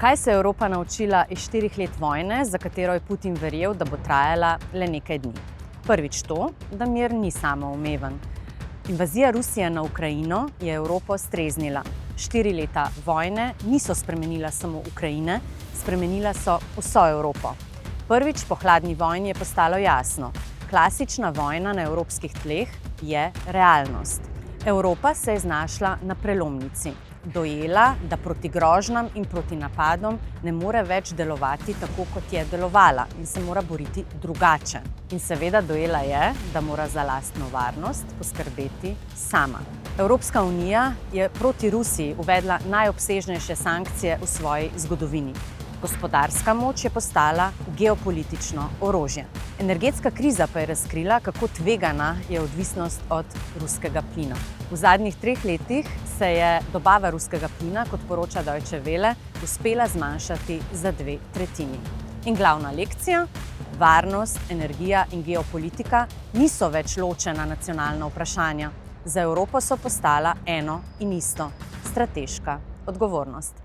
Kaj se je Evropa naučila iz 4 let vojne, za katero je Putin verjel, da bo trajala le nekaj dni? Prvič to, da mir ni samoumeven. Invazija Rusije na Ukrajino je Evropo streznila. 4 leta vojne niso spremenila samo Ukrajine, spremenila so vso Evropo. Prvič po hladni vojni je postalo jasno, klasična vojna na evropskih tleh je realnost. Evropa se je znašla na prelomnici. Dojela, da proti grožnjam in proti napadom ne more več delovati tako, kot je delovala in se mora boriti drugače. In seveda dojela je, da mora za lastno varnost poskrbeti sama. Evropska unija je proti Rusiji uvedla najobsežnejše sankcije v svoji zgodovini. Gospodarska moč je postala geopolitično orožje. Energetska kriza pa je razkrila, kako tvegana je odvisnost od ruskega plina. V zadnjih 3 letih se je dobava ruskega plina, kot poroča Deutsche Welle, uspela zmanjšati za 2/3. In glavna lekcija? Varnost, energija in geopolitika niso več ločena nacionalna vprašanja. Za Evropo so postala eno in isto: strateška odgovornost.